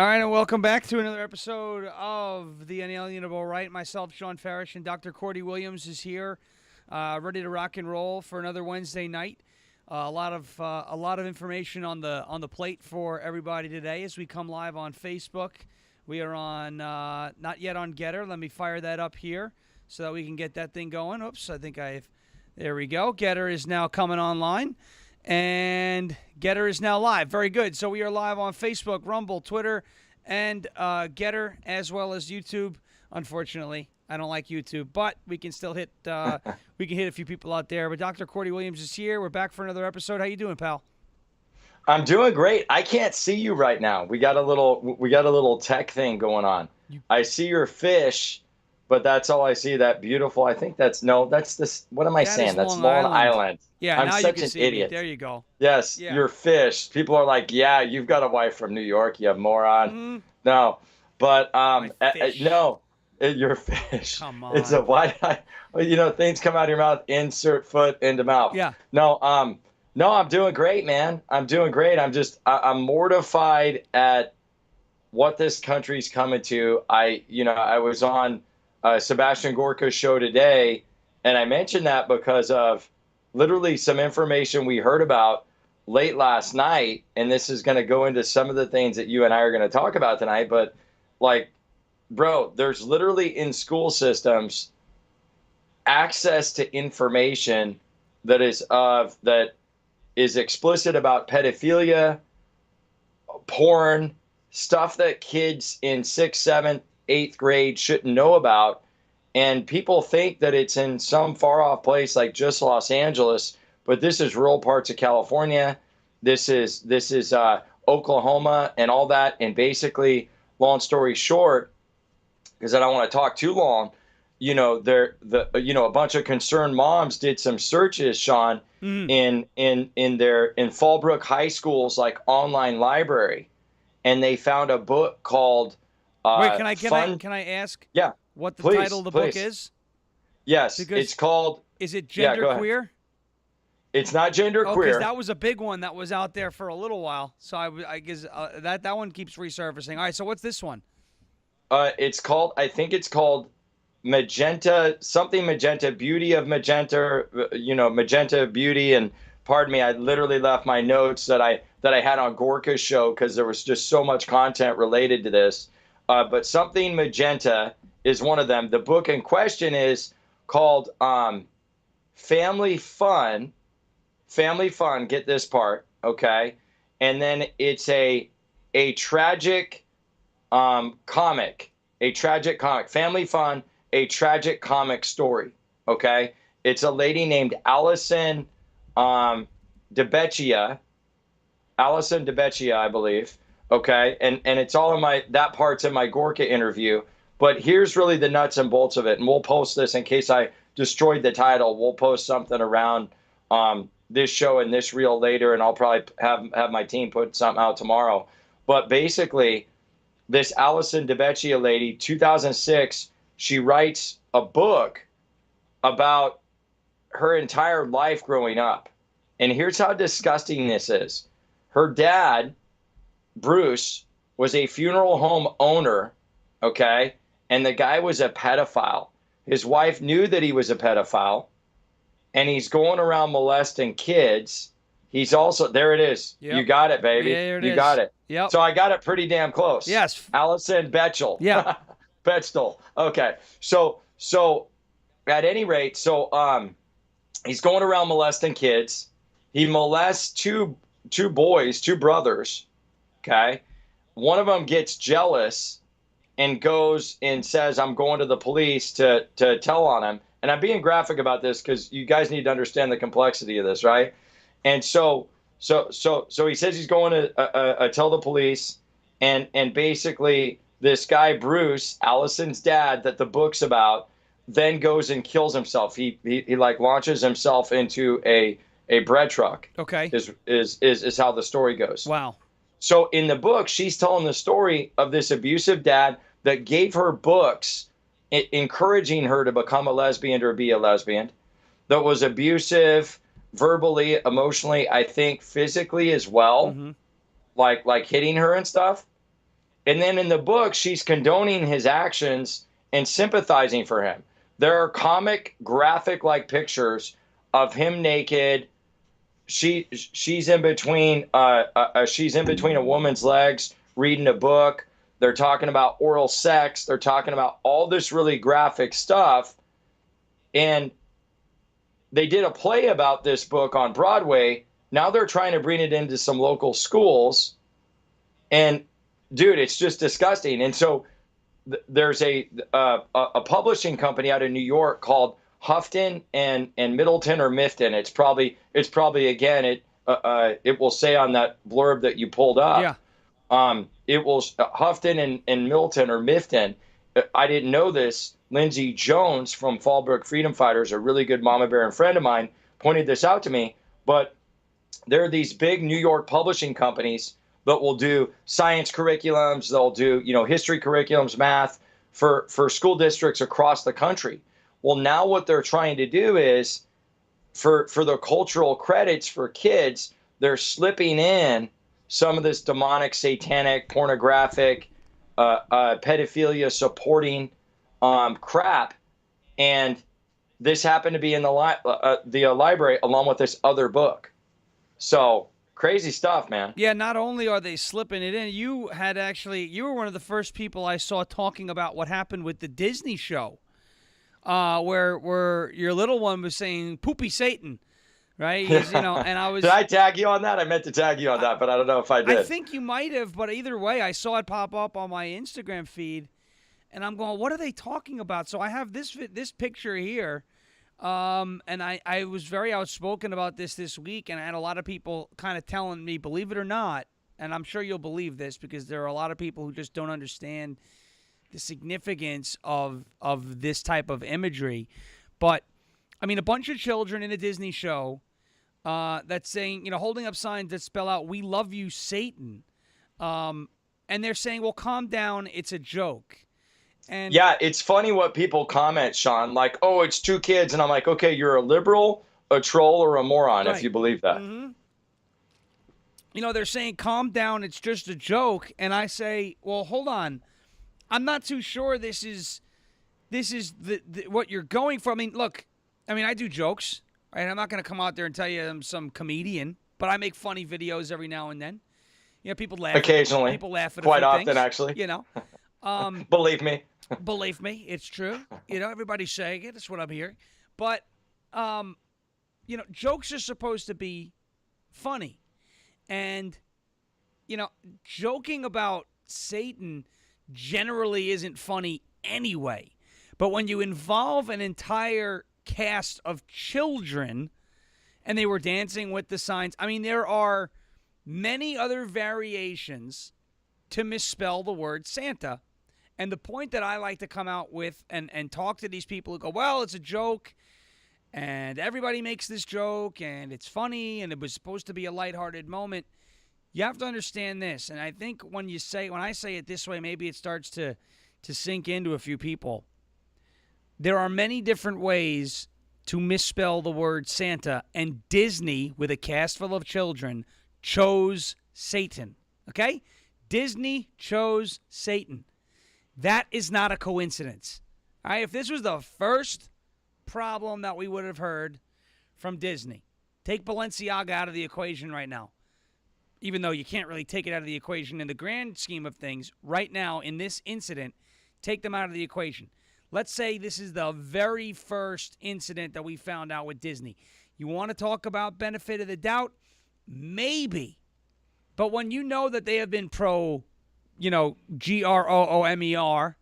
All right, and welcome back to another episode of the Unalienable Right. Myself, Shawn Farash, and Dr. Cordie Williams is here, ready to rock and roll for another Wednesday night. A lot of information on the plate for everybody today as we come live on Facebook. We are on not yet on Getter. Let me fire that up here so that we can get that thing going. Oops, I think there we go. Getter is now coming online. And Getter is now live. Very good. So we are live on Facebook, Rumble, Twitter, and Getter, as well as YouTube. Unfortunately, I don't like YouTube, but we can still hit a few people out there. But Dr. Cordie Williams is here. We're back for another episode. How you doing, pal? I'm doing great. I can't see you right now. We got a little tech thing going on. I see your fish, but that's all I see. That beautiful. I think that's this. What am I saying? That's Long Island. Yeah, I'm now such you can an see idiot. me. There you go. Yes, Yeah. your fish. People are like, yeah, you've got a wife from New York, you moron. Mm-hmm. No, but fish. your fish. Come on. It's a things come out of your mouth. Insert foot into mouth. Yeah. No, I'm doing great, man. I'm doing great. I'm mortified at what this country's coming to. I was on Sebastian Gorka's show today, and I mentioned that because of literally some information we heard about late last night, and this is going to go into some of the things that you and I are going to talk about tonight. But like, bro, there's literally in school systems access to information that is explicit about pedophilia, porn, stuff that kids in 6th, 7th, 8th grade shouldn't know about. And people think that it's in some far off place like just Los Angeles, but this is rural parts of California. This is Oklahoma and all that. And basically, long story short, because I don't want to talk too long, a bunch of concerned moms did some searches, Shawn, in Fallbrook High School's like online library, and they found a book called Wait, can I ask? Yeah. What the Please, title of the please. book is? Yes, Because it's called. Is it Yeah, go ahead. genderqueer? It's not genderqueer. Oh, because that was a big one that was out there for a little while. So I guess that one keeps resurfacing. All right, so what's this one? I think it's called Magenta, something Magenta, Beauty of Magenta, Magenta Beauty. And pardon me, I literally left my notes that I had on Gorka's show because there was just so much content related to this. But something Magenta is one of them. The book in question is called Family Fun. Family Fun, get this part, okay? And then it's a tragic comic. A tragic comic. Family Fun, a tragic comic story, okay? It's a lady named Allison DeBeccia. Allison DeBeccia, I believe, okay? And it's all in that part's in my Gorka interview. But here's really the nuts and bolts of it. And we'll post this in case I destroyed the title. We'll post something around this show and this reel later, and I'll probably have my team put something out tomorrow. But basically, this Allison DeBeccia lady, 2006, she writes a book about her entire life growing up. And here's how disgusting this is. Her dad, Bruce, was a funeral home owner, okay? And the guy was a pedophile. His wife knew that he was a pedophile, and he's going around molesting kids. He's also, there it is. Yep. You got it, baby. Yeah, you got it. Yep. So I got it pretty damn close. Yes. Allison Betchel. Yeah. Betchel. Okay. So at any rate, he's going around molesting kids. He molests two brothers. Okay. One of them gets jealous and goes and says, I'm going to the police to tell on him. And I'm being graphic about this because you guys need to understand the complexity of this, right? And so he says he's going to tell the police, and basically this guy, Bruce, Allison's dad, that the book's about, then goes and kills himself. He like launches himself into a bread truck. Okay. Is how the story goes. Wow. So in the book, she's telling the story of this abusive dad that gave her books encouraging her to become a lesbian or be a lesbian, that was abusive verbally, emotionally, I think physically as well, like hitting her and stuff. And then in the book, she's condoning his actions and sympathizing for him. There are comic, graphic-like pictures of him naked. She's in between a woman's legs reading a book. They're talking about oral sex. They're talking about all this really graphic stuff. And they did a play about this book on Broadway. Now they're trying to bring it into some local schools. And dude, it's just disgusting. And so there's a publishing company out of New York called Houghton and Middleton or Mifton. It's probably again it will say on that blurb that you pulled up. Yeah. It will Houghton and Middleton or Mifton. I didn't know this. Lindsay Jones from Fallbrook Freedom Fighters, a really good mama bear and friend of mine, pointed this out to me. But there are these big New York publishing companies that will do science curriculums. They'll do, history curriculums, math for school districts across the country. Well, now what they're trying to do is for the cultural credits for kids, they're slipping in some of this demonic, satanic, pornographic, pedophilia supporting crap. And this happened to be in the library along with this other book. So crazy stuff, man. Yeah, not only are they slipping it in, you were one of the first people I saw talking about what happened with the Disney show, where your little one was saying "poopy Satan," right? And I was. Did I tag you on that? I meant to tag you on that, but I don't know if I did. I think you might have, but either way, I saw it pop up on my Instagram feed, and I'm going, "What are they talking about?" So I have this picture here. And I was very outspoken about this week, and I had a lot of people kind of telling me, believe it or not, and I'm sure you'll believe this because there are a lot of people who just don't understand the significance of this type of imagery. But, I mean, a bunch of children in a Disney show that's saying, holding up signs that spell out, "We love you, Satan." And they're saying, well, calm down, it's a joke. And yeah, it's funny what people comment, Shawn, like, oh, it's two kids. And I'm like, okay, you're a liberal, a troll, or a moron, right. if you believe that. Mm-hmm. They're saying, calm down, it's just a joke. And I say, well, hold on. I'm not too sure this is the what you're going for. I mean, look, I do jokes, right? I'm not going to come out there and tell you I'm some comedian, but I make funny videos every now and then. People laugh. Occasionally. People laugh at quite a few often, things, actually. Believe me. Believe me, it's true. Everybody's saying it. That's what I'm hearing. But, jokes are supposed to be funny. And, joking about Satan generally isn't funny anyway. But when you involve an entire cast of children and they were dancing with the signs, there are many other variations to misspell the word Santa. And the point that I like to come out with and talk to these people who go, well, it's a joke, and everybody makes this joke, and it's funny, and it was supposed to be a lighthearted moment. You have to understand this, and I think when I say it this way, maybe it starts to sink into a few people. There are many different ways to misspell the word Santa, and Disney, with a cast full of children, chose Satan. Okay? Disney chose Satan. That is not a coincidence. All right, if this was the first problem that we would have heard from Disney, take Balenciaga out of the equation right now. Even though you can't really take it out of the equation in the grand scheme of things, right now in this incident, take them out of the equation. Let's say this is the very first incident that we found out with Disney. You want to talk about benefit of the doubt? Maybe. But when you know that they have been pro groomer.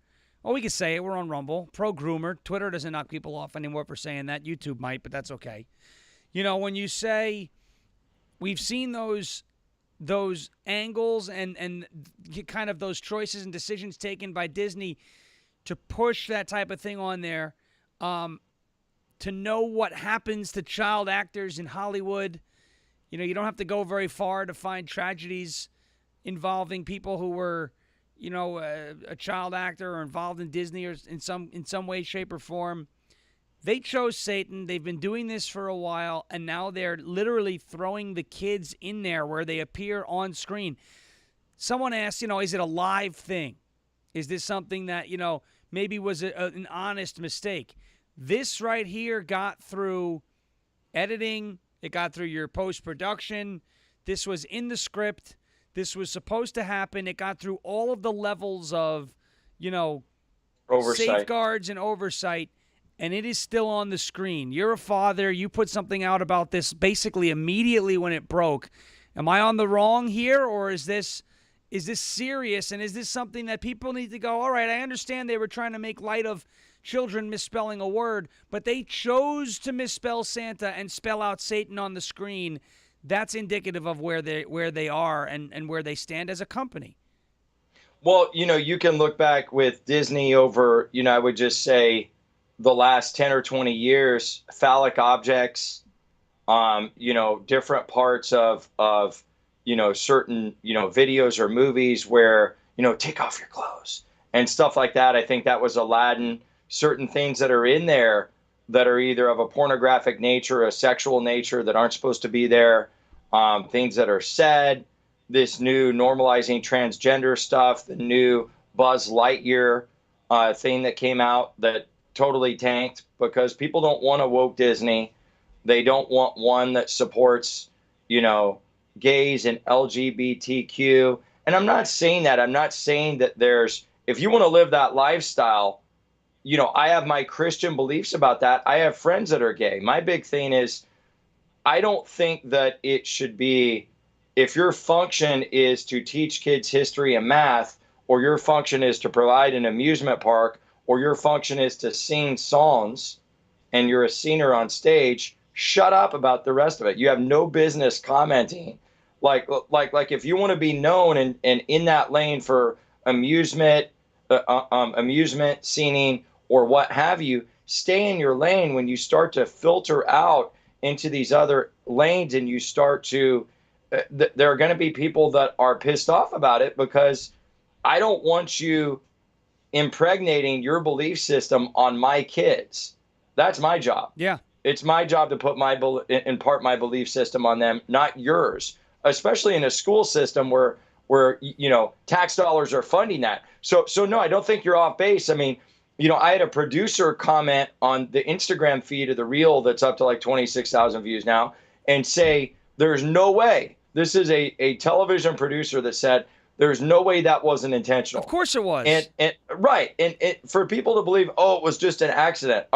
Well, we can say it. We're on Rumble. Pro-groomer. Twitter doesn't knock people off anymore for saying that. YouTube might, but that's okay. When you say we've seen those angles and kind of those choices and decisions taken by Disney to push that type of thing on there, to know what happens to child actors in Hollywood. You don't have to go very far to find tragedies involving people who were, a child actor or involved in Disney or in some way, shape, or form. They chose Satan. They've been doing this for a while, and now they're literally throwing the kids in there where they appear on screen. someone asked, is it a live thing? Is this something that, maybe was an honest mistake? This right here got through editing. It got through your post-production. This was in the script. This was supposed to happen. It got through all of the levels of, Oversight. safeguards and oversight, and it is still on the screen. You're a father. You put something out about this basically immediately when it broke. Am I on the wrong here, or is this serious, and is this something that people need to go, all right, I understand they were trying to make light of children misspelling a word, but they chose to misspell Santa and spell out Satan on the screen. That's indicative of where they are and where they stand as a company. Well, you can look back with Disney over, I would just say the last 10 or 20 years, phallic objects, different parts of certain, videos or movies where, take off your clothes and stuff like that. I think that was Aladdin. Certain things that are in there that are either of a pornographic nature, a sexual nature that aren't supposed to be there, things that are said, this new normalizing transgender stuff, the new Buzz Lightyear thing that came out that totally tanked because people don't want a woke Disney. They don't want one that supports, gays and LGBTQ. And I'm not saying that. I'm not saying that if you want to live that lifestyle, I have my Christian beliefs about that. I have friends that are gay. My big thing is I don't think that it should be, if your function is to teach kids history and math, or your function is to provide an amusement park, or your function is to sing songs and you're a singer on stage, shut up about the rest of it. You have no business commenting. Like if you want to be known and in that lane for amusement, singing, or what have you, stay in your lane. When you start to filter out into these other lanes and you start to, there are going to be people that are pissed off about it because I don't want you impregnating your belief system on my kids. That's my job. Yeah. It's my job to impart my belief system on them, not yours, especially in a school system where tax dollars are funding that. So no, I don't think you're off base. I mean, I had a producer comment on the Instagram feed of the reel that's up to like 26,000 views now and say, there's no way. This is a television producer that said, there's no way that wasn't intentional. Of course it was. And right. And for people to believe, it was just an accident.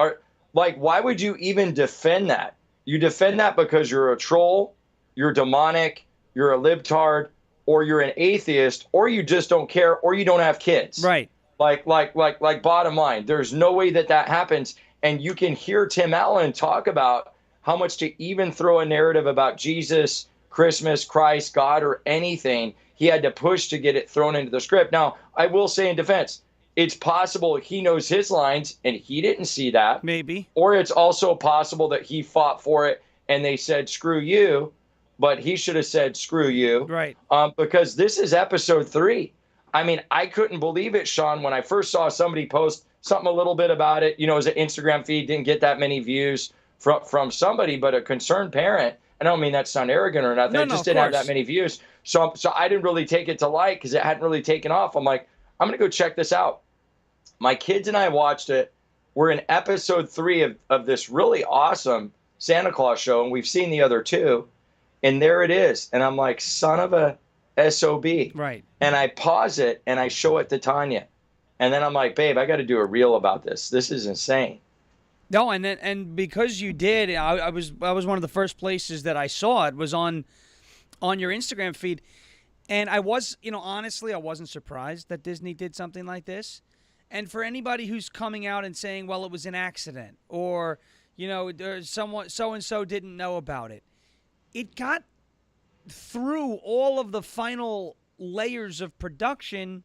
Why would you even defend that? You defend that because you're a troll, you're demonic, you're a libtard, or you're an atheist, or you just don't care, or you don't have kids. Right. Like bottom line, there's no way that happens. And you can hear Tim Allen talk about how much to even throw a narrative about Jesus, Christmas, Christ, God, or anything, he had to push to get it thrown into the script. Now, I will say in defense, it's possible he knows his lines and he didn't see that. Maybe. Or it's also possible that he fought for it and they said, screw you, but he should have said, screw you. Right. Because this is episode 3. I mean, I couldn't believe it, Shawn, when I first saw somebody post something a little bit about it. As an Instagram feed, didn't get that many views from somebody, but a concerned parent. And I don't mean that to sound arrogant or nothing. It just didn't have that many views. So I didn't really take it to light because it hadn't really taken off. I'm like, I'm going to go check this out. My kids and I watched it. We're in episode 3 of this really awesome Santa Claus show, and we've seen the other 2. And there it is. And I'm like, son of a SOB. Right. And I pause it and I show it to Tanya. And then I'm like, babe, I got to do a reel about this. This is insane. No, and because you did, I was one of the first places that I saw it was on your Instagram feed. And I was, honestly, I wasn't surprised that Disney did something like this. And for anybody who's coming out and saying, well, it was an accident, or, there's someone so-and-so didn't know about it. It got through all of the final layers of production,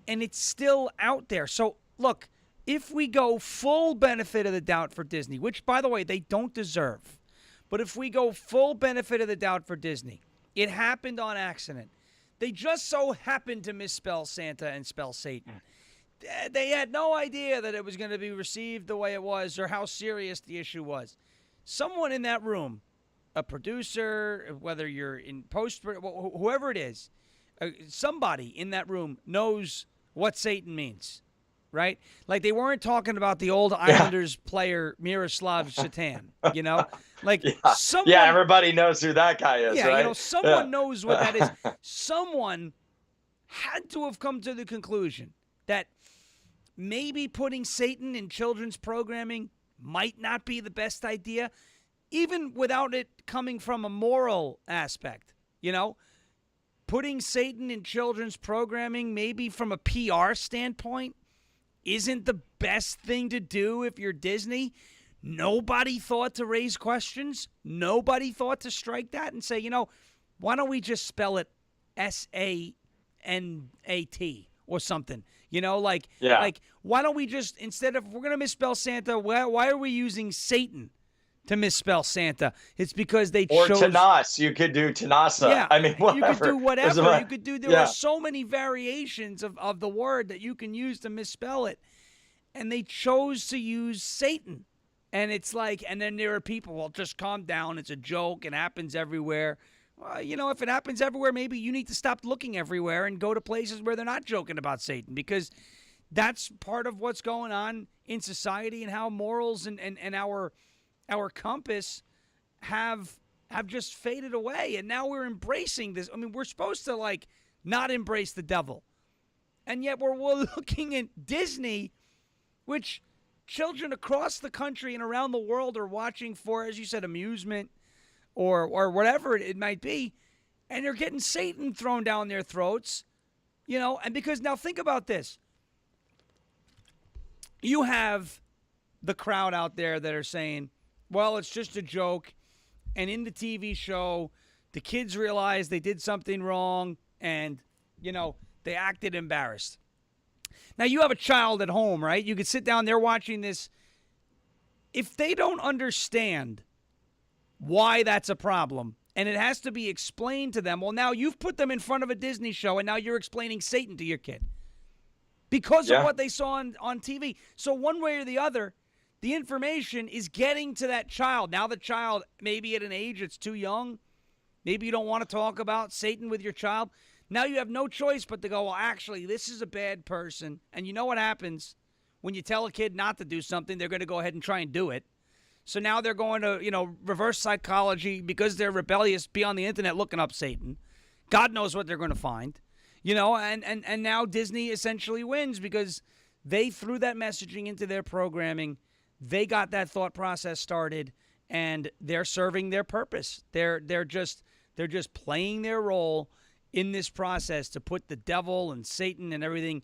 and it's still out there. So, look, if we go full benefit of the doubt for Disney, which, by the way, they don't deserve, but if we go full benefit of the doubt for Disney, it happened on accident. They just so happened to misspell Santa and spell Satan. They had no idea that it was going to be received the way it was or how serious the issue was. Someone in that room, a producer, whether you're in post, whoever it is, somebody in that room knows what Satan means, right? Like they weren't talking about the old Islanders player Miroslav Satan, Like Yeah. Yeah, someone, everybody knows who that guy is, yeah, right? someone knows what that is. Someone had to have come to the conclusion that maybe putting Satan in children's programming might not be the best idea, even without it coming from a moral aspect, Putting Satan in children's programming, maybe from a PR standpoint, isn't the best thing to do if you're Disney. Nobody thought to raise questions. Nobody thought to strike that and say, why don't we just spell it SANAT or something? Like why don't we just, instead of, we're going to misspell Santa, why are we using Satan to misspell Santa? It's because they chose. Or Tanas. You could do Tanasa. Yeah, I mean, whatever. You could do whatever. You could do. There are so many variations of the word that you can use to misspell it, and they chose to use Satan. And it's like, and then there are people, well, just calm down. It's a joke. It happens everywhere. Well, if it happens everywhere, maybe you need to stop looking everywhere and go to places where they're not joking about Satan, because that's part of what's going on in society and how morals and our compass have just faded away, and now we're embracing this. I mean, we're supposed to not embrace the devil, and yet we're looking at Disney, which children across the country and around the world are watching for, as you said, amusement or whatever it might be, and they're getting Satan thrown down their throats, and because now think about this. You have the crowd out there that are saying, well, it's just a joke. And in the TV show, the kids realized they did something wrong and, they acted embarrassed. Now, you have a child at home, right? You could sit down there watching this. If they don't understand why that's a problem, and it has to be explained to them, well, now you've put them in front of a Disney show, and now you're explaining Satan to your kid because of what they saw on TV. So one way or the other, the information is getting to that child. Now the child, maybe at an age it's too young. Maybe you don't want to talk about Satan with your child. Now you have no choice but to go, well, actually, this is a bad person. And you know what happens when you tell a kid not to do something? They're going to go ahead and try and do it. So now they're going to, reverse psychology because they're rebellious, be on the internet looking up Satan. God knows what they're going to find. And now Disney essentially wins because they threw that messaging into their programming. They got that thought process started, and they're serving their purpose. They're just playing their role in this process to put the devil and Satan and everything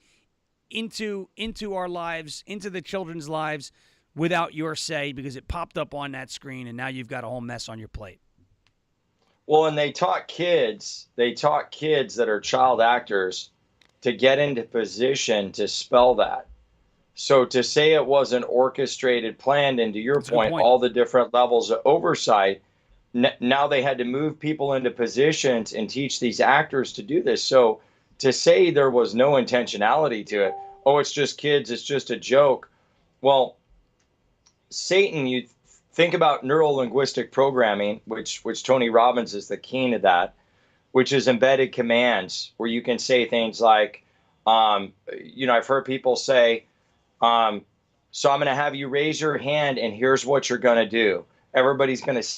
into our lives, into the children's lives, without your say, because it popped up on that screen, and now you've got a whole mess on your plate. Well, and they taught kids that are child actors to get into position to spell that. So to say it wasn't orchestrated, planned, and to your point, all the different levels of oversight, now they had to move people into positions and teach these actors to do this. So to say there was no intentionality to it, oh, it's just kids, it's just a joke. Well, Satan, you think about neuro-linguistic programming, which Tony Robbins is the king of that, which is embedded commands where you can say things like, I've heard people say, so I'm going to have you raise your hand, and here's what you're going to do. Everybody's going to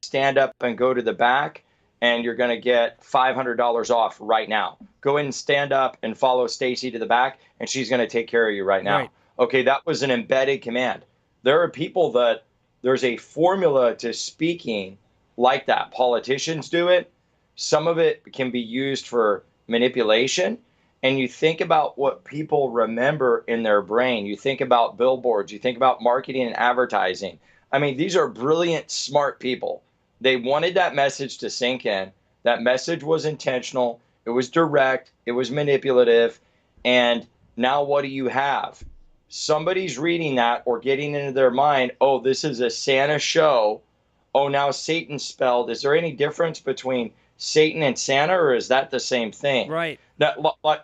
stand up and go to the back, and you're going to get $500 off right now. Go ahead and stand up and follow Stacy to the back, and she's going to take care of you right now. Right. Okay, that was an embedded command. There are people that there's a formula to speaking like that. Politicians do it. Some of it can be used for manipulation. And you think about what people remember in their brain. You think about billboards. You think about marketing and advertising. I mean, these are brilliant, smart people. They wanted that message to sink in. That message was intentional. It was direct. It was manipulative. And now what do you have? Somebody's reading that or getting into their mind, oh, this is a Santa show. Oh, now Satan's spelled. Is there any difference between Satan and Santa, or is that the same thing? Right.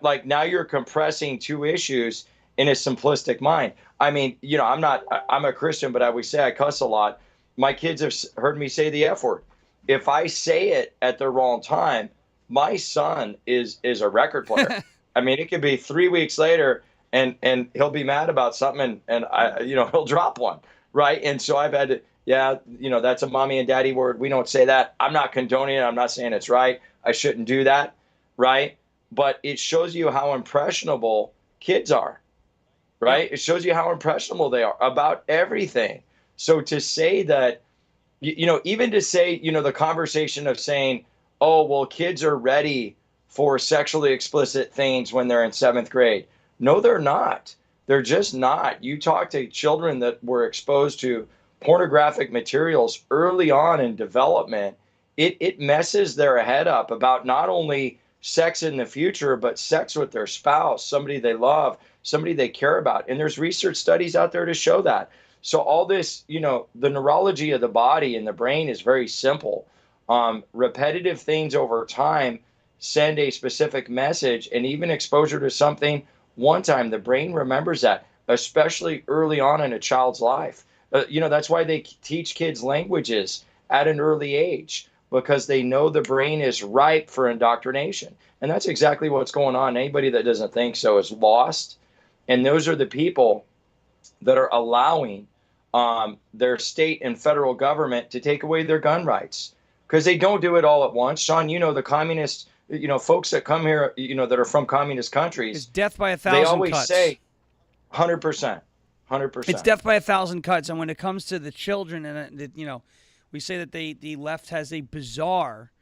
Like now you're compressing two issues in a simplistic mind. I mean, I'm a Christian, but I always say I cuss a lot. My kids have heard me say the F word. If I say it at the wrong time, my son is a record player. I mean, it could be 3 weeks later, and he'll be mad about something, and I, he'll drop one, right? And so I've had to, yeah, that's a mommy and daddy word. We don't say that. I'm not condoning it. I'm not saying it's right. I shouldn't do that, right? But it shows you how impressionable kids are, right? Yep. It shows you how impressionable they are about everything. So to say that, even to say, the conversation of saying, oh, well, kids are ready for sexually explicit things when they're in seventh grade. No, they're not. They're just not. You talk to children that were exposed to pornographic materials early on in development, it messes their head up about not only sex in the future, but sex with their spouse, somebody they love, somebody they care about. And there's research studies out there to show that. So all this, the neurology of the body and the brain is very simple. Repetitive things over time send a specific message, and even exposure to something one time, the brain remembers that, especially early on in a child's life. That's why they teach kids languages at an early age, because they know the brain is ripe for indoctrination. And that's exactly what's going on. Anybody that doesn't think so is lost. And those are the people that are allowing their state and federal government to take away their gun rights, because they don't do it all at once. Shawn, the communists, folks that come here, that are from communist countries, It's death by 1,000 they always cuts. say 100%. 100%. It's death by 1,000 cuts. And when it comes to the children, and we say that the left has a bizarre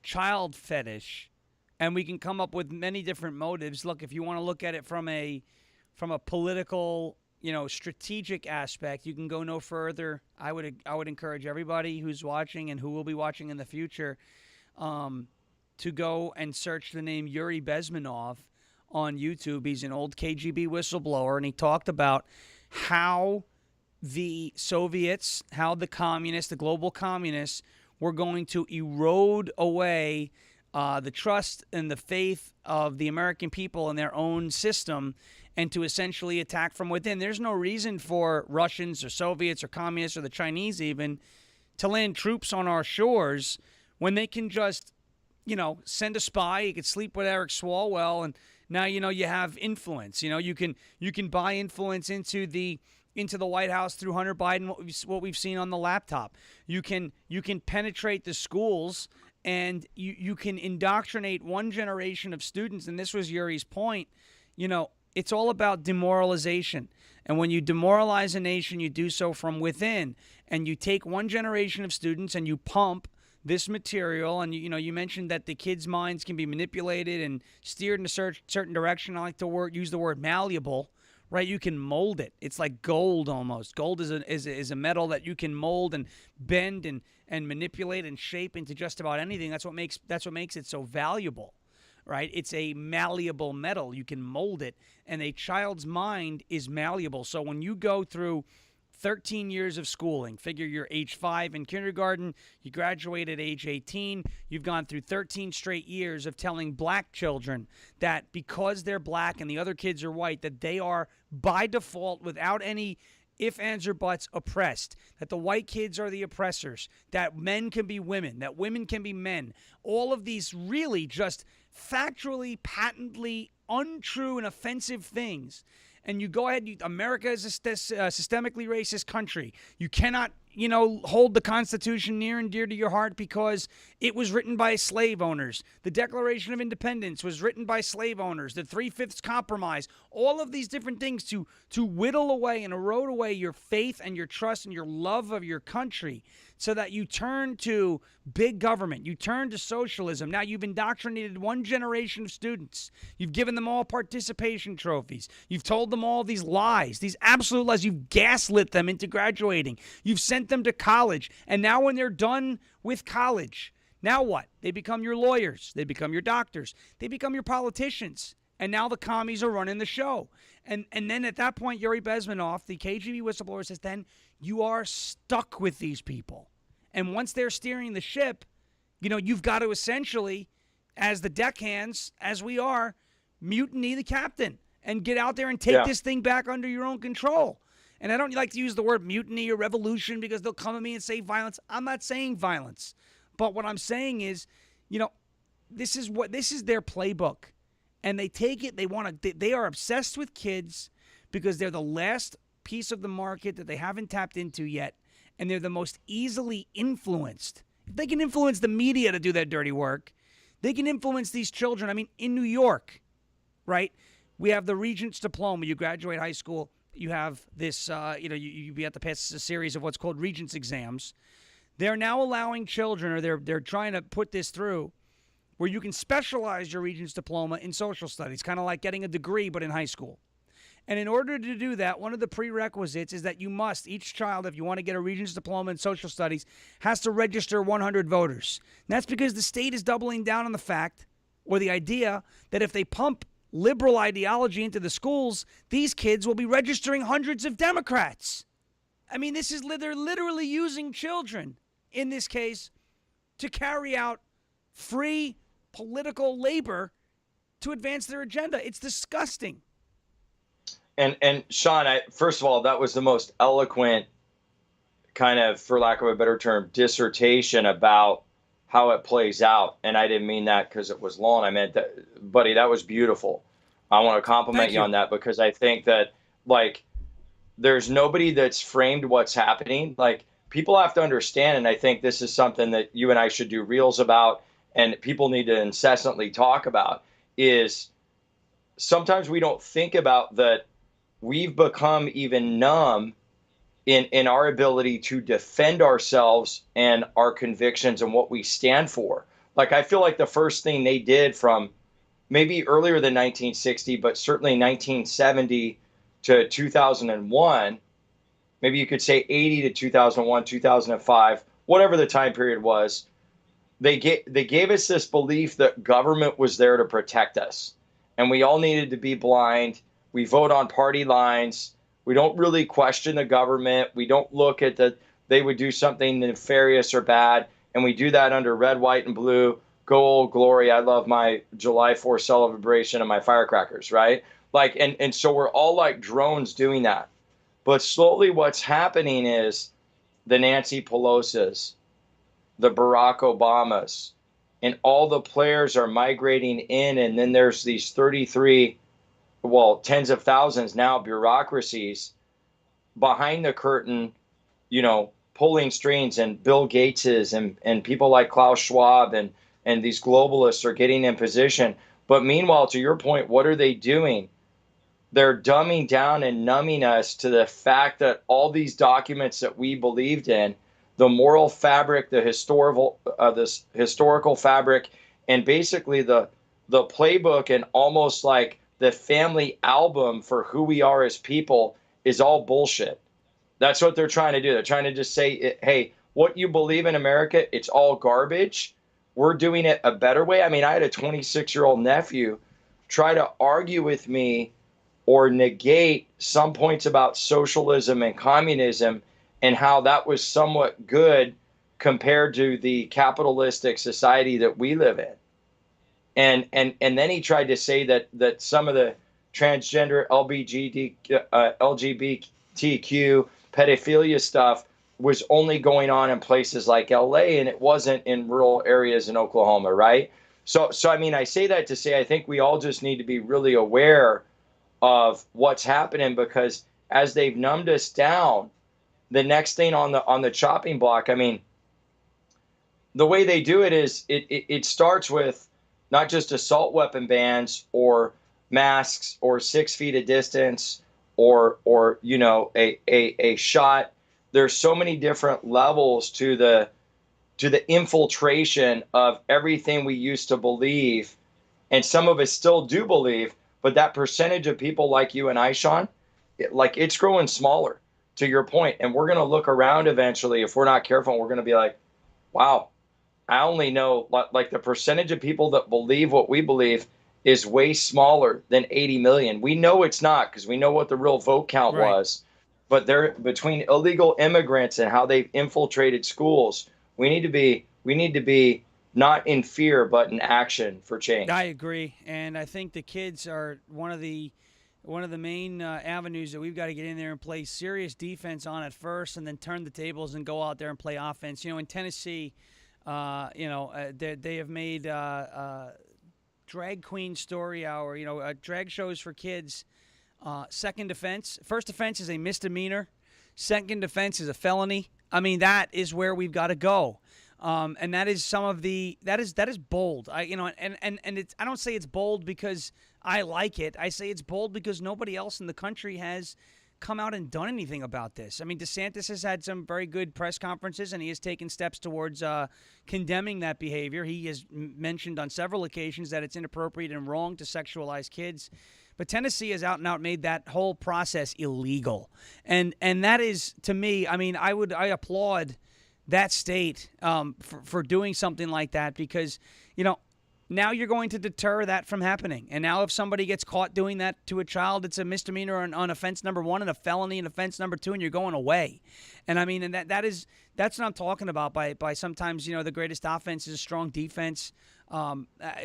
child fetish, and we can come up with many different motives. Look, if you want to look at it from a political, strategic aspect, you can go no further. I would encourage everybody who's watching and who will be watching in the future to go and search the name Yuri Bezmenov on YouTube. He's an old KGB whistleblower, and he talked about how the Soviets, how the communists, the global communists, were going to erode away the trust and the faith of the American people in their own system, and to essentially attack from within. There's no reason for Russians or Soviets or communists or the Chinese even to land troops on our shores when they can just, send a spy. You could sleep with Eric Swalwell, and now you have influence. You can buy influence into the White House through Hunter Biden. What we've seen on the laptop. You can penetrate the schools, and you can indoctrinate one generation of students. And this was Yuri's point. It's all about demoralization. And when you demoralize a nation, you do so from within. And you take one generation of students and you pump this material. And, you mentioned that the kids' minds can be manipulated and steered in a certain direction. I like to use the word malleable, right? You can mold it. It's like gold almost. Gold is a metal that you can mold and bend and manipulate and shape into just about anything. That's what makes it so valuable. Right? It's a malleable metal. You can mold it, and a child's mind is malleable. So when you go through 13 years of schooling, figure you're age 5 in kindergarten, you graduate at age 18, you've gone through 13 straight years of telling black children that because they're black and the other kids are white, that they are by default, without any if, ands, or buts, oppressed, that the white kids are the oppressors, that men can be women, that women can be men. All of these really just factually, patently untrue and offensive things. And you go ahead, America is a systemically racist country. You cannot, hold the Constitution near and dear to your heart because it was written by slave owners. The Declaration of Independence was written by slave owners. The 3/5 Compromise, all of these different things to whittle away and erode away your faith and your trust and your love of your country, so that you turn to big government. You turn to socialism. Now you've indoctrinated one generation of students. You've given them all participation trophies. You've told them all these lies, these absolute lies. You've gaslit them into graduating. You've sent them to college. And now when they're done with college, now what? They become your lawyers. They become your doctors. They become your politicians. And now the commies are running the show. And then at that point, Yuri Bezmenov, the KGB whistleblower, says, then you are stuck with these people. And once they're steering the ship, you've got to essentially, as the deckhands, as we are, mutiny the captain and get out there and take this thing back under your own control. And I don't like to use the word mutiny or revolution because they'll come at me and say violence. I'm not saying violence. But what I'm saying is, this is their playbook, and they take it. They are obsessed with kids because they're the last piece of the market that they haven't tapped into yet, and they're the most easily influenced. If they can influence the media to do their dirty work, they can influence these children. I mean, in New York, right? We have the Regents diploma. You graduate high school, you have this. You have to pass a series of what's called Regents exams. They're now allowing children, or they're trying to put this through, where you can specialize your Regents diploma in social studies, kind of like getting a degree, but in high school. And in order to do that, one of the prerequisites is that each child, if you want to get a Regents diploma in social studies, has to register 100 voters. And that's because the state is doubling down on the fact, or the idea, that if they pump liberal ideology into the schools, these kids will be registering hundreds of Democrats. I mean, they're literally using children, in this case, to carry out free political labor to advance their agenda. It's disgusting. And Shawn, first of all, that was the most eloquent kind of, for lack of a better term, dissertation about how it plays out. And I didn't mean that because it was long. I meant that, buddy, that was beautiful. I want to compliment you on that, because I think that, like, there's nobody that's framed what's happening. Like, people have to understand, and I think this is something that you and I should do reels about, and people need to incessantly talk about, is sometimes we don't think about that we've become even numb in our ability to defend ourselves and our convictions and what we stand for. Like, I feel like the first thing they did from maybe earlier than 1960, but certainly 1970 to 2001, maybe you could say 80 to 2001, 2005, whatever the time period was, they gave us this belief that government was there to protect us, and we all needed to be blind. We vote on party lines. We don't really question the government. We don't look at that they would do something nefarious or bad, and we do that under red, white, and blue. Go old glory. I love my July 4th celebration and my firecrackers, right? Like, and so we're all like drones doing that. But slowly what's happening is the Nancy Pelosi's, the Barack Obamas, and all the players are migrating in. And then there's these 33, well, tens of thousands now, bureaucracies behind the curtain, pulling strings, and Bill Gates's and people like Klaus Schwab and these globalists are getting in position. But meanwhile, to your point, what are they doing? They're dumbing down and numbing us to the fact that all these documents that we believed in, the moral fabric, this historical fabric, and basically the playbook, and almost like the family album for who we are as people, is all bullshit. That's what they're trying to do. They're trying to just say, hey, what you believe in America, it's all garbage. We're doing it a better way. I mean, I had a 26-year-old nephew try to argue with me or negate some points about socialism and communism and how that was somewhat good compared to the capitalistic society that we live in. And then he tried to say that some of the transgender LGBTQ pedophilia stuff was only going on in places like LA, and it wasn't in rural areas in Oklahoma, right? So I mean, I say that to say I think we all just need to be really aware of what's happening, because as they've numbed us down, the next thing on the chopping block, I mean, the way they do it is it starts with not just assault weapon bans or masks or 6 feet of distance or a shot. There's so many different levels to the infiltration of everything we used to believe, and some of us still do believe. But that percentage of people like you and I, Shawn, it's growing smaller, to your point. And we're going to look around eventually, if we're not careful, and we're going to be like, wow, I only know, like, the percentage of people that believe what we believe is way smaller than 80 million. We know it's not, because we know what the real vote count was. But they're between illegal immigrants and how they've infiltrated schools. We need to be not in fear, but in action for change. I agree, and I think the kids are one of the main avenues that we've got to get in there and play serious defense on at first, and then turn the tables and go out there and play offense. In Tennessee, They have made drag queen story hour, drag shows for kids. Second offense. First offense is a misdemeanor. Second offense is a felony. I mean, that is where we've got to go. And that is that is bold. I don't say it's bold because I like it. I say it's bold because nobody else in the country has come out and done anything about this. I mean, DeSantis has had some very good press conferences, and he has taken steps towards condemning that behavior. He has mentioned on several occasions that it's inappropriate and wrong to sexualize kids. But Tennessee has out and out made that whole process illegal. And that is, to me, I mean, I applaud that state for doing something like that because, now you're going to deter that from happening. And now if somebody gets caught doing that to a child, it's a misdemeanor on offense number 1 and a felony on offense number 2, and you're going away. And I mean, and that's what I'm talking about by sometimes, the greatest offense is a strong defense.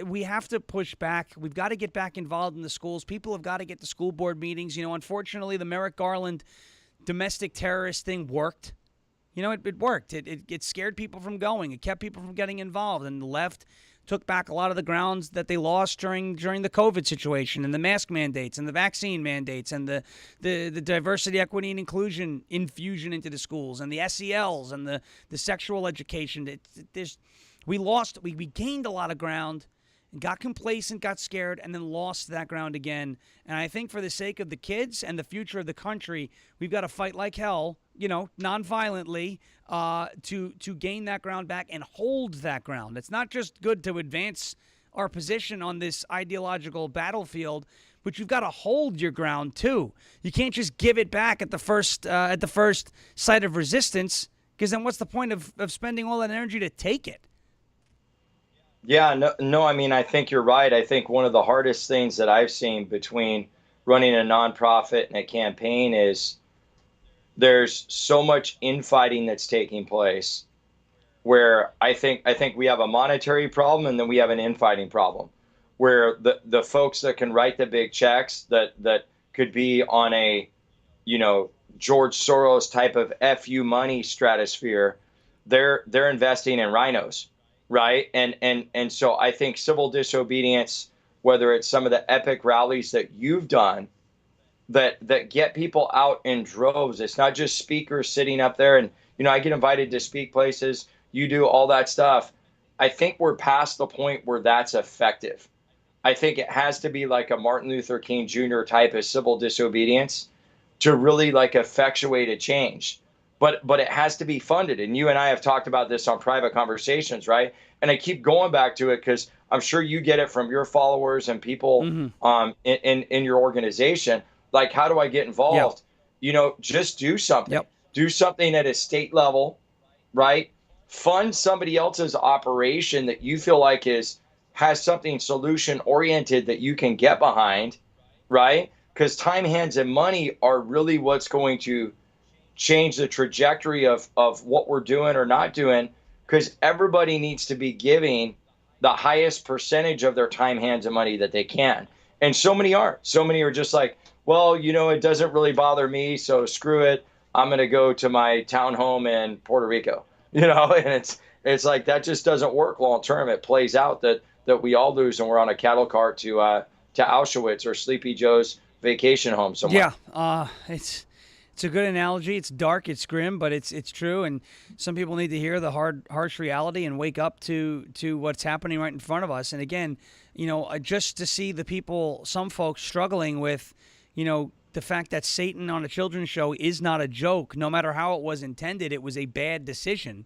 We have to push back. We've got to get back involved in the schools. People have got to get to school board meetings. Unfortunately, the Merrick Garland domestic terrorist thing worked. It worked. It scared people from going. It kept people from getting involved. And the left took back a lot of the grounds that they lost during the COVID situation and the mask mandates and the vaccine mandates and the diversity, equity, and inclusion infusion into the schools and the SELs and the sexual education. We gained a lot of ground and got complacent, got scared, and then lost that ground again. And I think for the sake of the kids and the future of the country, we've got to fight like hell, non-violently, to gain that ground back and hold that ground. It's not just good to advance our position on this ideological battlefield, but you've got to hold your ground too. You can't just give it back at the first sight of resistance, because then what's the point of spending all that energy to take it? Yeah, no, I mean, I think you're right. I think one of the hardest things that I've seen between running a nonprofit and a campaign is there's so much infighting that's taking place where I think we have a monetary problem and then we have an infighting problem where the folks that can write the big checks that could be on a, George Soros type of FU money stratosphere, they're investing in rhinos. Right. And so I think civil disobedience, whether it's some of the epic rallies that you've done that get people out in droves, it's not just speakers sitting up there. And, I get invited to speak places. You do all that stuff. I think we're past the point where that's effective. I think it has to be like a Martin Luther King Jr. type of civil disobedience to really effectuate a change. But it has to be funded. And you and I have talked about this on private conversations, right? And I keep going back to it because I'm sure you get it from your followers and people in your organization. Like, how do I get involved? Yep. Just do something. Yep. Do something at a state level, right? Fund somebody else's operation that you feel like has something solution oriented that you can get behind, right? Because time, hands, and money are really what's going to change the trajectory of what we're doing or not doing, because everybody needs to be giving the highest percentage of their time, hands, and money that they can. And so many aren't. So many are just like, well, it doesn't really bother me, so screw it. I'm going to go to my townhome in Puerto Rico, and it's like that just doesn't work long term. It plays out that we all lose and we're on a cattle cart to Auschwitz or Sleepy Joe's vacation home somewhere. Yeah, It's a good analogy. It's dark, it's grim, but it's true. And some people need to hear the harsh reality and wake up to what's happening right in front of us. And again, just to see the people, some folks struggling with, the fact that Satan on a children's show is not a joke. No matter how it was intended, it was a bad decision.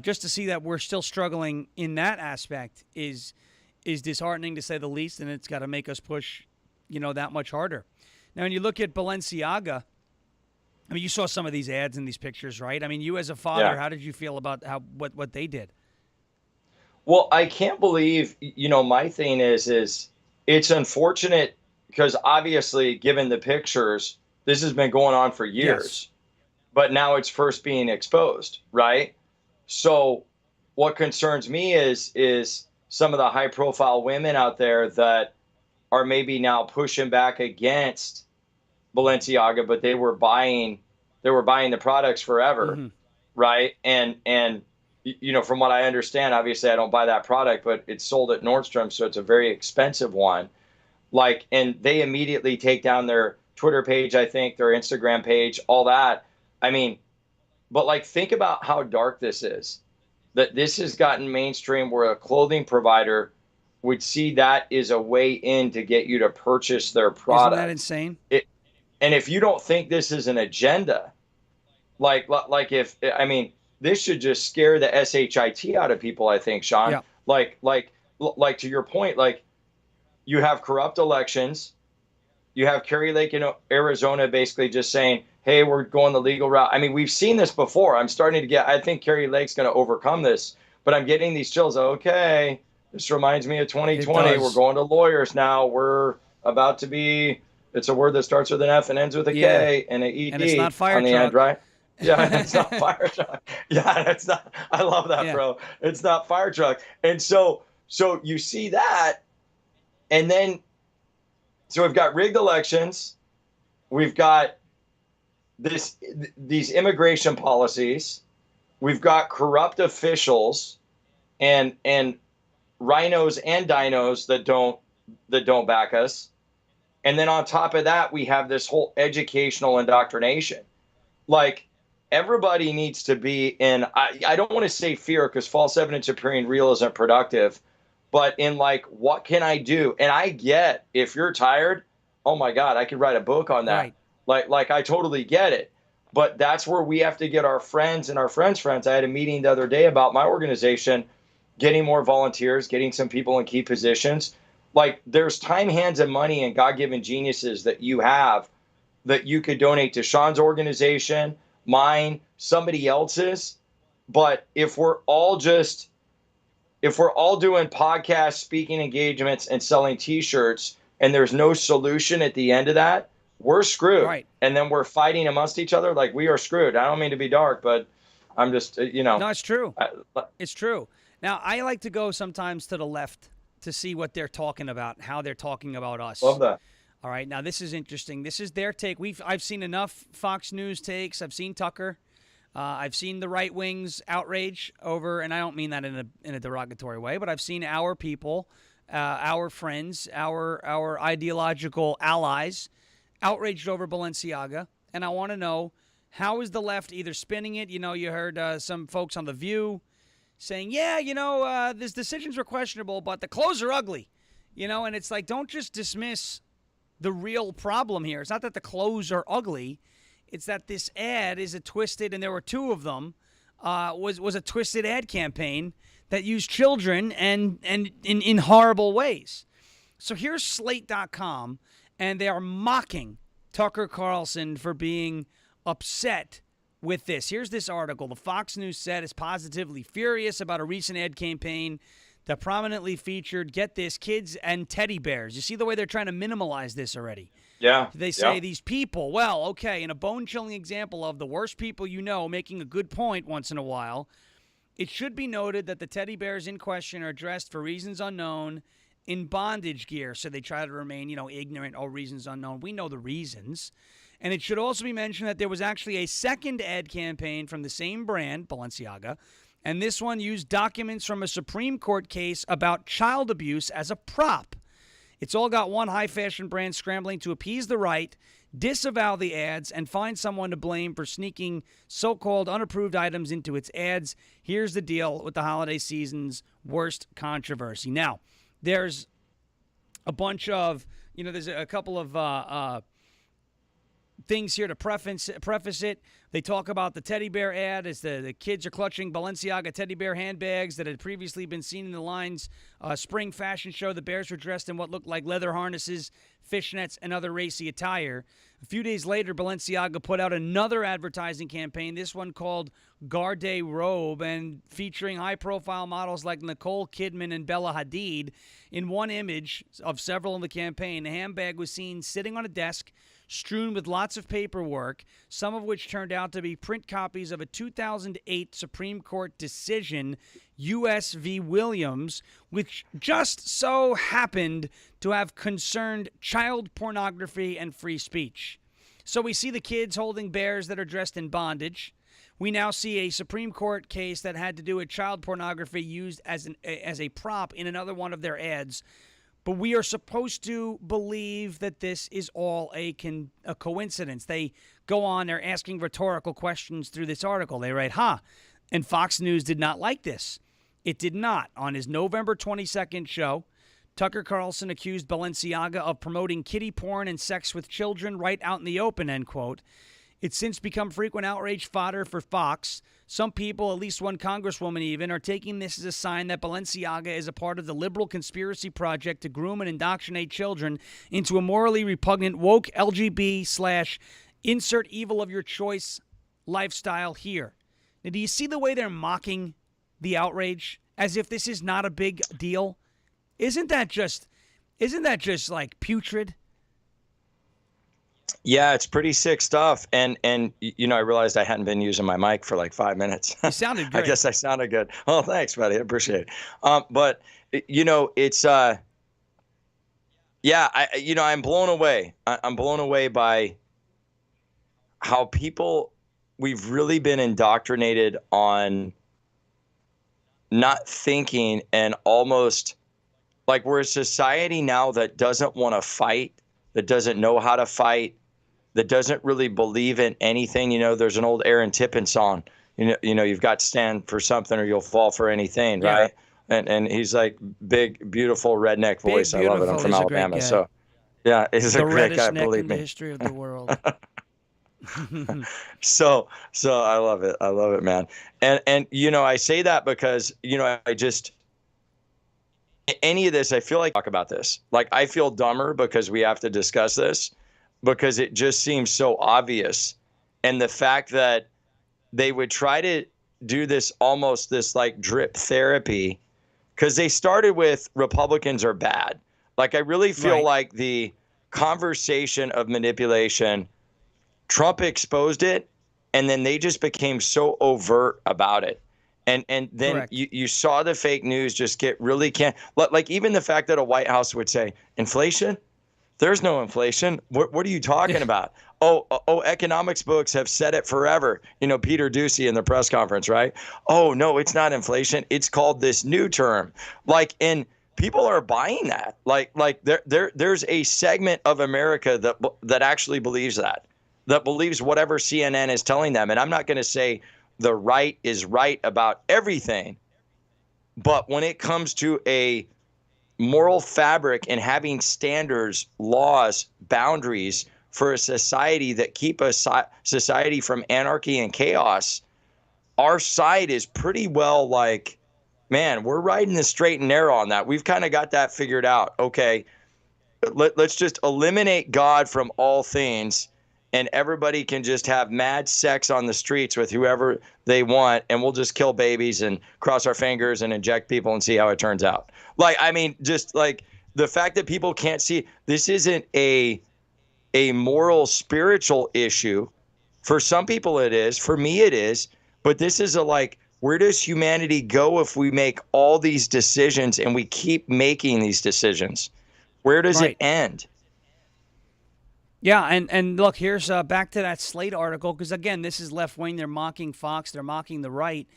Just to see that we're still struggling in that aspect is disheartening, to say the least, and it's got to make us push, that much harder. Now, when you look at Balenciaga, I mean, you saw some of these ads and these pictures, right? I mean, you as a father, How did you feel about what they did? Well, I can't believe, my thing is it's unfortunate because obviously, given the pictures, this has been going on for years, yes. But now it's first being exposed, right? So what concerns me is some of the high profile women out there that are maybe now pushing back against Balenciaga, but they were buying the products forever, right? And from what I understand, obviously I don't buy that product, but it's sold at Nordstrom, so it's a very expensive one. Like, and they immediately take down their Twitter page, I think, their Instagram page, all that. I mean, but like, think about how dark this is. That this has gotten mainstream where a clothing provider would see that is a way in to get you to purchase their product. Isn't that insane? And if you don't think this is an agenda, if, I mean, this should just scare the shit out of people, I think, Shawn. Yeah. Like to your point, like, you have corrupt elections. You have Kerry Lake in Arizona basically just saying, hey, we're going the legal route. I mean, we've seen this before. I think Kerry Lake's going to overcome this, but I'm getting these chills. Okay, this reminds me of 2020. We're going to lawyers now. We're about to be, it's a word that starts with an F and ends with a K and an ED and it's not fire on the truck. end, right? Yeah, it's not fire truck. Yeah, it's not. I love that, bro. It's not fire truck. And so you see that, and then, so we've got rigged elections. We've got these immigration policies. We've got corrupt officials and rhinos and dinos that don't back us. And then on top of that, we have this whole educational indoctrination. Like, everybody needs to be in, I don't want to say fear, because false evidence appearing real isn't productive, but in like, what can I do? And I get, if you're tired, oh my God, I could write a book on that. Right. Like I totally get it. But that's where we have to get our friends and our friends' friends. I had a meeting the other day about my organization, getting more volunteers, getting some people in key positions. Like, there's time, hands, and money and God-given geniuses that you have that you could donate to Shawn's organization, mine, somebody else's. But if we're all doing podcasts, speaking engagements, and selling T-shirts, and there's no solution at the end of that, we're screwed. Right. And then we're fighting amongst each other, like, we are screwed. I don't mean to be dark, but I'm just, No, it's true. It's true. Now, I like to go sometimes to the left to see what they're talking about, how they're talking about us. Love that. All right. Now, this is interesting. This is their take. I've seen enough Fox News takes. I've seen Tucker. I've seen the right wing's outrage over, and I don't mean that in a derogatory way, but I've seen our people, our friends, our ideological allies outraged over Balenciaga. And I want to know, how is the left either spinning it? You heard some folks on The View saying, this decisions were questionable, but the clothes are ugly. And it's like, don't just dismiss the real problem here. It's not that the clothes are ugly. It's that this ad is a twisted, and there were two of them, was a twisted ad campaign that used children and in horrible ways. So here's Slate.com, and they are mocking Tucker Carlson for being upset with this. Here's this article. The Fox News set is positively furious about a recent ad campaign that prominently featured, get this, kids and teddy bears. You see the way they're trying to minimalize this already? Yeah. They say these people, well, okay, in a bone-chilling example of the worst people making a good point once in a while, it should be noted that the teddy bears in question are dressed for reasons unknown in bondage gear. So they try to remain, ignorant, reasons unknown. We know the reasons. And it should also be mentioned that there was actually a second ad campaign from the same brand, Balenciaga, and this one used documents from a Supreme Court case about child abuse as a prop. It's all got one high-fashion brand scrambling to appease the right, disavow the ads, and find someone to blame for sneaking so-called unapproved items into its ads. Here's the deal with the holiday season's worst controversy. Now, there's a bunch of, there's a couple of things here to preface it. They talk about the teddy bear ad as the kids are clutching Balenciaga teddy bear handbags that had previously been seen in the line's spring fashion show. The bears were dressed in what looked like leather harnesses, fishnets, and other racy attire. A few days later, Balenciaga put out another advertising campaign, this one called Garde Robe, and featuring high-profile models like Nicole Kidman and Bella Hadid. In one image of several in the campaign, the handbag was seen sitting on a desk strewn with lots of paperwork, some of which turned out to be print copies of a 2008 Supreme Court decision, U.S. v. Williams, which just so happened to have concerned child pornography and free speech. So we see the kids holding bears that are dressed in bondage. We now see a Supreme Court case that had to do with child pornography used as a prop in another one of their ads. But we are supposed to believe that this is all a coincidence. They go on, they're asking rhetorical questions through this article. They write, and Fox News did not like this. It did not. On his November 22nd show, Tucker Carlson accused Balenciaga of promoting kiddie porn and sex with children right out in the open, end quote. It's since become frequent outrage fodder for Fox. Some people, at least one congresswoman even, are taking this as a sign that Balenciaga is a part of the liberal conspiracy project to groom and indoctrinate children into a morally repugnant woke LGB / insert evil of your choice lifestyle here. Now, do you see the way they're mocking the outrage as if this is not a big deal? Isn't that just like putrid? Yeah, it's pretty sick stuff. And I realized I hadn't been using my mic for like 5 minutes. You sounded great. I guess I sounded good. Oh, thanks, buddy. I appreciate it. But it's I'm blown away. I'm blown away by how we've really been indoctrinated on not thinking, and almost like we're a society now that doesn't want to fight, that doesn't know how to fight, that doesn't really believe in anything. There's an old Aaron Tippin song, you've got to stand for something or you'll fall for anything, right? And he's like big, beautiful redneck voice. I love it. I'm from Alabama. So yeah, he's a great guy, believe me. The history of the world. So I love it. I love it, man. And I say that because, I just, any of this, I feel like talk about this. Like, I feel dumber because we have to discuss this, because it just seems so obvious. And the fact that they would try to do this, almost this like drip therapy, because they started with Republicans are bad. Like, I really feel like the conversation of manipulation, Trump exposed it, and then they just became so overt about it. And then you saw the fake news just get really like even the fact that a White House would say inflation, there's no inflation. What are you talking about? Oh, economics books have said it forever. Peter Doocy in the press conference, right? Oh no, it's not inflation. It's called this new term. Like, and people are buying that. Like there's a segment of America that actually believes that believes whatever CNN is telling them. And I'm not going to say the right is right about everything, but when it comes to a moral fabric and having standards, laws, boundaries for a society that keep a society from anarchy and chaos, our side is pretty well like, man, we're riding the straight and narrow on that. We've kind of got that figured out. Okay, let's just eliminate God from all things, and everybody can just have mad sex on the streets with whoever they want, and we'll just kill babies and cross our fingers and inject people and see how it turns out. Like, I mean, just like the fact that people can't see, this isn't a moral, spiritual issue. For some people it is. For me it is. But this is where does humanity go if we make all these decisions and we keep making these decisions? Where does it end? Yeah, and look, here's back to that Slate article, because, again, this is left-wing. They're mocking Fox. They're mocking the right.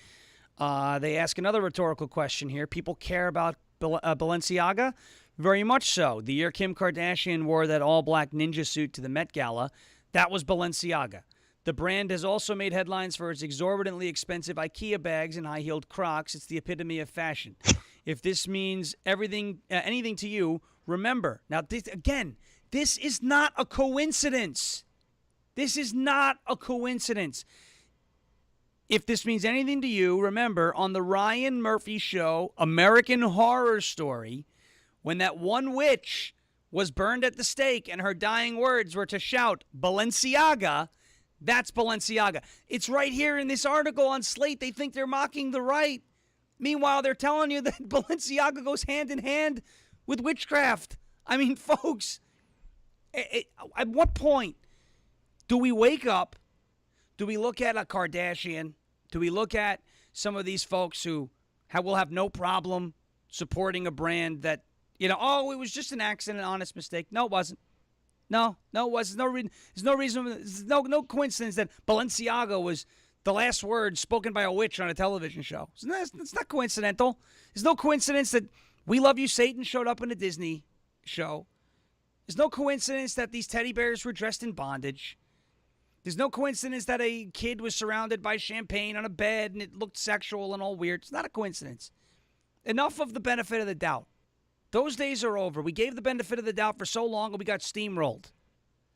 They ask another rhetorical question here. People care about Balenciaga? Very much so. The year Kim Kardashian wore that all-black ninja suit to the Met Gala, that was Balenciaga. The brand has also made headlines for its exorbitantly expensive IKEA bags and high-heeled Crocs. It's the epitome of fashion. If this means anything to you, remember. Now, this is not a coincidence. This is not a coincidence. If this means anything to you, remember, on the Ryan Murphy show, American Horror Story, when that one witch was burned at the stake and her dying words were to shout, Balenciaga, that's Balenciaga. It's right here in this article on Slate. They think they're mocking the right. Meanwhile, they're telling you that Balenciaga goes hand in hand with witchcraft. I mean, folks, at what point do we wake up? Do we look at a Kardashian? Do we look at some of these folks who will have no problem supporting a brand that, it was just an accident, an honest mistake? No, it wasn't. No, it was no reason. There's no reason. There's no coincidence that Balenciaga was the last word spoken by a witch on a television show. It's not coincidental. There's no coincidence that We Love You, Satan showed up in a Disney show. There's no coincidence that these teddy bears were dressed in bondage. There's no coincidence that a kid was surrounded by champagne on a bed and it looked sexual and all weird. It's not a coincidence. Enough of the benefit of the doubt. Those days are over. We gave the benefit of the doubt for so long and we got steamrolled.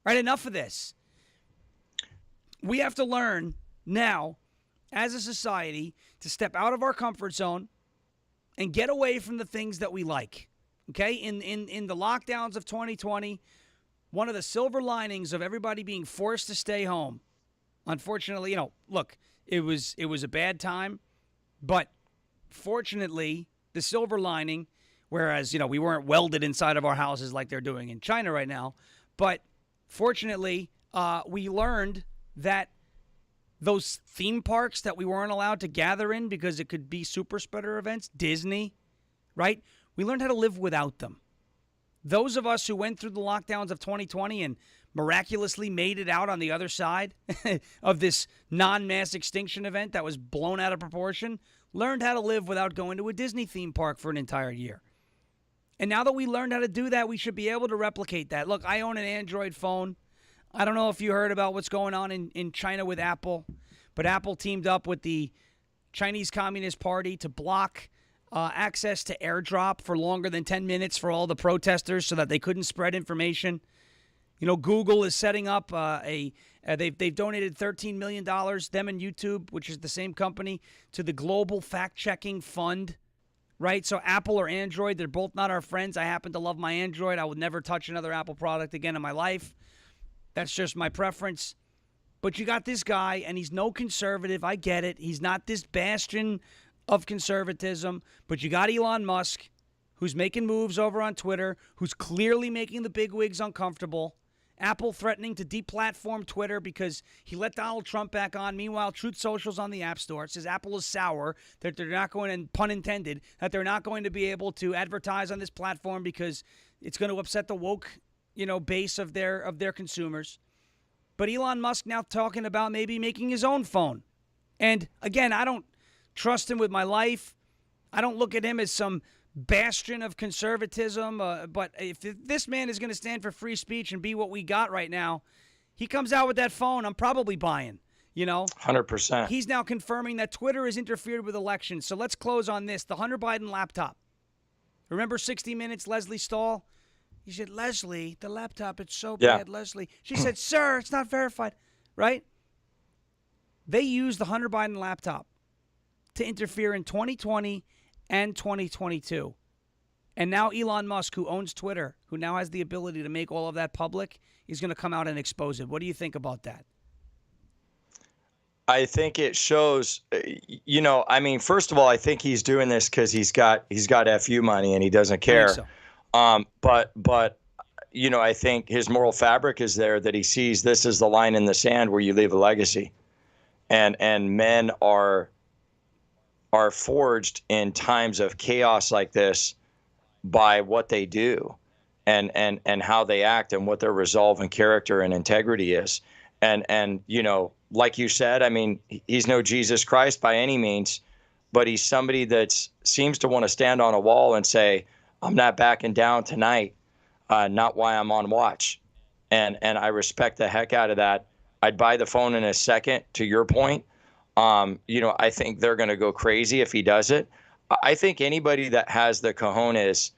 Right? Enough of this. We have to learn now, as a society, to step out of our comfort zone and get away from the things that we like. Okay? In the lockdowns of 2020, one of the silver linings of everybody being forced to stay home, unfortunately, look, it was a bad time, but fortunately, the silver lining, whereas, we weren't welded inside of our houses like they're doing in China right now, but fortunately, we learned that those theme parks that we weren't allowed to gather in because it could be super spreader events, Disney, right? We learned how to live without them. Those of us who went through the lockdowns of 2020 and miraculously made it out on the other side of this non-mass extinction event that was blown out of proportion, learned how to live without going to a Disney theme park for an entire year. And now that we learned how to do that, we should be able to replicate that. Look, I own an Android phone. I don't know if you heard about what's going on in China with Apple, but Apple teamed up with the Chinese Communist Party to block access to AirDrop for longer than 10 minutes for all the protesters so that they couldn't spread information. Google is setting up they've donated $13 million, them and YouTube, which is the same company, to the Global Fact-Checking Fund, right? So Apple or Android, they're both not our friends. I happen to love my Android. I would never touch another Apple product again in my life. That's just my preference. But you got this guy, and he's no conservative. I get it. He's not this bastion of conservatism. But you got Elon Musk, who's making moves over on Twitter, who's clearly making the bigwigs uncomfortable. Apple threatening to deplatform Twitter because he let Donald Trump back on. Meanwhile, Truth Social's on the App Store. It says Apple is sour, that they're not going, and pun intended, that they're not going to be able to advertise on this platform because it's going to upset the woke, base of their consumers. But Elon Musk now talking about maybe making his own phone. And again, I don't trust him with my life. I don't look at him as some bastion of conservatism. But if this man is going to stand for free speech and be what we got right now, he comes out with that phone, I'm probably buying. 100%. He's now confirming that Twitter has interfered with elections. So let's close on this. The Hunter Biden laptop. Remember 60 Minutes, Leslie Stahl? He said, Leslie, the laptop, it's so bad, Leslie. She said, sir, it's not verified, right? They used the Hunter Biden laptop to interfere in 2020 and 2022. And now Elon Musk, who owns Twitter, who now has the ability to make all of that public, is going to come out and expose it. What do you think about that? I think it shows, first of all, I think he's doing this because he's got FU money and he doesn't care. I think so. But I think his moral fabric is there, that he sees this as the line in the sand where you leave a legacy, and men are forged in times of chaos like this by what they do, and how they act, and what their resolve and character and integrity is, and like you said, I mean, he's no Jesus Christ by any means, but he's somebody that seems to want to stand on a wall and say, I'm not backing down tonight, not why I'm on watch. And I respect the heck out of that. I'd buy the phone in a second, to your point. I think they're going to go crazy if he does it. I think anybody that has the cojones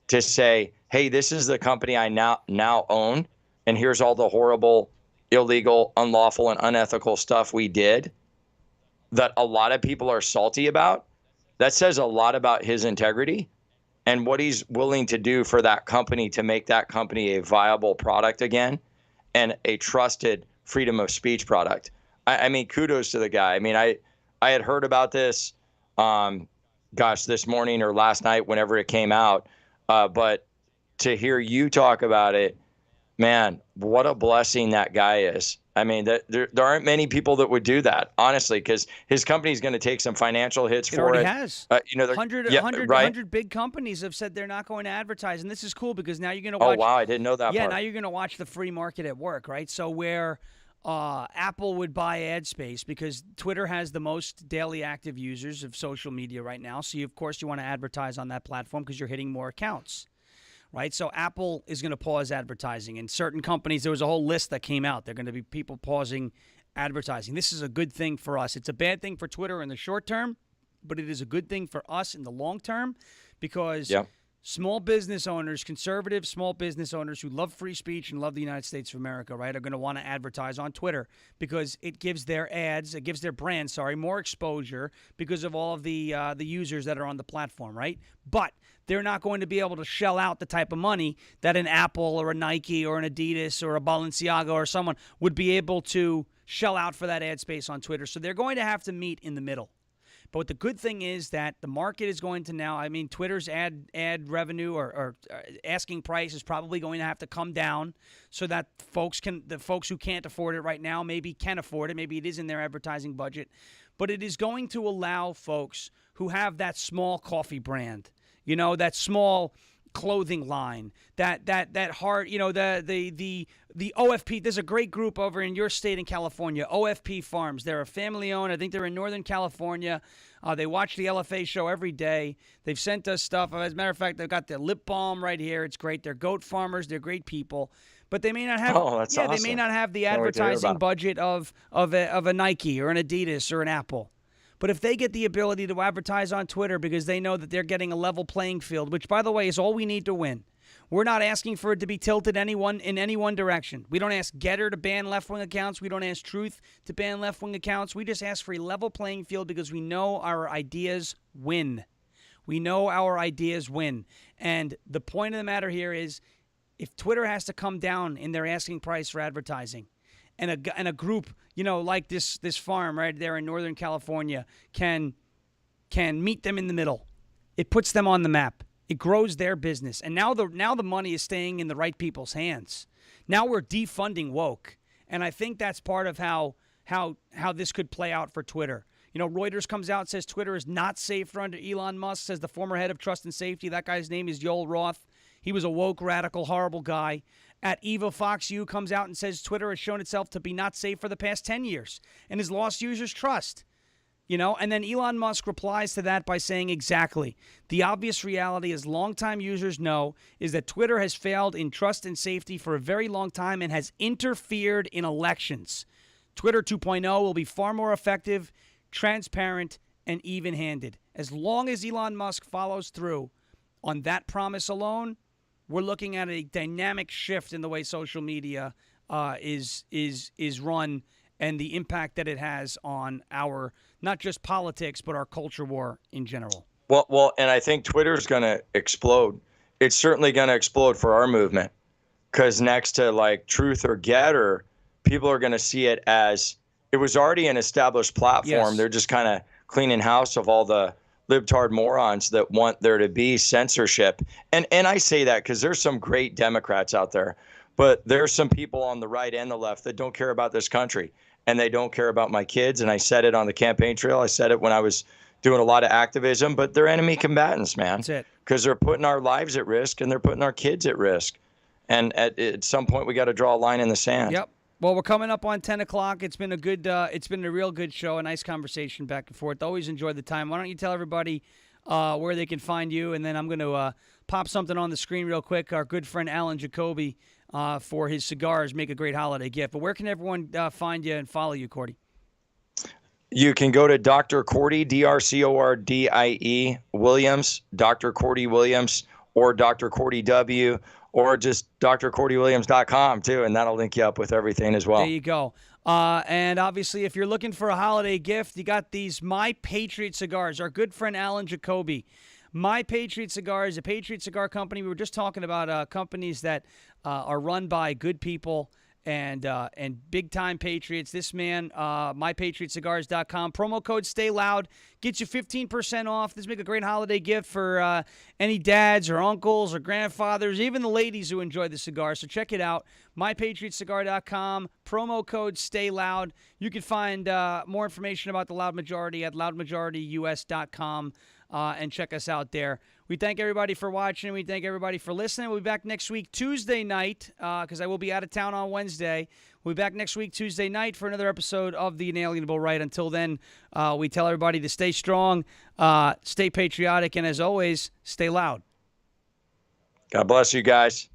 to say, hey, this is the company I now own, and here's all the horrible, illegal, unlawful, and unethical stuff we did that a lot of people are salty about, that says a lot about his integrity and what he's willing to do for that company to make that company a viable product again and a trusted freedom of speech product. I mean, kudos to the guy. I mean, I had heard about this, this morning or last night, whenever it came out. But to hear you talk about it, man, what a blessing that guy is. I mean, there aren't many people that would do that, honestly, because his company's going to take some financial hits It for already it. has. Yeah, right. 100 big companies have said they're not going to advertise. And this is cool because now you're going to Oh, watch. wow, I didn't know that Yeah, part. now you're going to watch the free market at work, right? So where Apple would buy ad space because Twitter has the most daily active users of social media right now. So, of course, you want to advertise on that platform because you're hitting more accounts. Right, so Apple is going to pause advertising, and certain companies. There was a whole list that came out. They're going to be people pausing advertising. This is a good thing for us. It's a bad thing for Twitter in the short term, but it is a good thing for us in the long term because small business owners, conservative small business owners who love free speech and love the United States of America, right, are going to want to advertise on Twitter because it gives their ads, it gives their brand, more exposure because of all of the users that are on the platform, right? But they're not going to be able to shell out the type of money that an Apple or a Nike or an Adidas or a Balenciaga or someone would be able to shell out for that ad space on Twitter. So they're going to have to meet in the middle. But the good thing is that the market is going to now, I mean, Twitter's ad revenue or asking price is probably going to have to come down so that the folks who can't afford it right now maybe can afford it. Maybe it is in their advertising budget. But it is going to allow folks who have that small coffee brand, that small clothing line, that hard, the OFP. There's a great group over in your state in California, OFP Farms. They're a family owned. I think they're in Northern California. They watch the LFA show every day. They've sent us stuff. As a matter of fact, they've got their lip balm right here. It's great. They're goat farmers. They're great people. But they may not have. That's awesome. They may not have the advertising budget of a Nike or an Adidas or an Apple. But if they get the ability to advertise on Twitter because they know that they're getting a level playing field, which, by the way, is all we need to win. We're not asking for it to be tilted in any one direction. We don't ask Getter to ban left-wing accounts. We don't ask Truth to ban left-wing accounts. We just ask for a level playing field because we know our ideas win. We know our ideas win. And the point of the matter here is if Twitter has to come down in their asking price for advertising, and a group, like this farm right there in Northern California can meet them in the middle. It puts them on the map. It grows their business. And now the money is staying in the right people's hands. Now we're defunding woke. And I think that's part of how this could play out for Twitter. Reuters comes out and says Twitter is not safe under Elon Musk, says the former head of trust and safety. That guy's name is Yoel Roth. He was a woke, radical, horrible guy. At Eva Fox U comes out and says Twitter has shown itself to be not safe for the past 10 years and has lost users' trust. And then Elon Musk replies to that by saying exactly. The obvious reality, as longtime users know, is that Twitter has failed in trust and safety for a very long time and has interfered in elections. Twitter 2.0 will be far more effective, transparent, and even-handed. As long as Elon Musk follows through on that promise alone, we're looking at a dynamic shift in the way social media is run and the impact that it has on our not just politics but our culture war in general. Well, and I think Twitter's going to explode. It's certainly going to explode for our movement because next to like Truth or Getter, people are going to see it as it was already an established platform. Yes. They're just kind of cleaning house of all the libtard morons that want there to be censorship. And I say that because there's some great Democrats out there, but there's some people on the right and the left that don't care about this country and they don't care about my kids. And I said it on the campaign trail. I said it when I was doing a lot of activism, but they're enemy combatants, man. That's it. Because they're putting our lives at risk and they're putting our kids at risk. And at some point we got to draw a line in the sand. Yep. Well, we're coming up on 10 o'clock. It's been a real good show, a nice conversation back and forth. Always enjoy the time. Why don't you tell everybody where they can find you, and then I'm going to pop something on the screen real quick. Our good friend Alan Jacoby for his cigars make a great holiday gift. But where can everyone find you and follow you, Cordie? You can go to Dr. Cordie, DrCordie Williams, Dr. Cordie Williams, or Dr. Cordie W., or just drcordiewilliams.com too, and that'll link you up with everything as well. There you go. And obviously, if you're looking for a holiday gift, you got these My Patriot cigars. Our good friend Alan Jacoby. My Patriot Cigars, a Patriot cigar company. We were just talking about companies that are run by good people and big-time patriots. This man, mypatriotcigars.com. Promo code Stay Loud gets you 15% off. This make a great holiday gift for any dads or uncles or grandfathers, even the ladies who enjoy the cigar. So check it out, mypatriotcigar.com. Promo code Stay Loud. You can find more information about the Loud Majority at loudmajorityus.com. And check us out there. We thank everybody for watching. We thank everybody for listening. We'll be back next week, Tuesday night, because I will be out of town on Wednesday. We'll be back next week, Tuesday night, for another episode of The Unalienable Right. Until then, we tell everybody to stay strong, stay patriotic, and as always, stay loud. God bless you guys.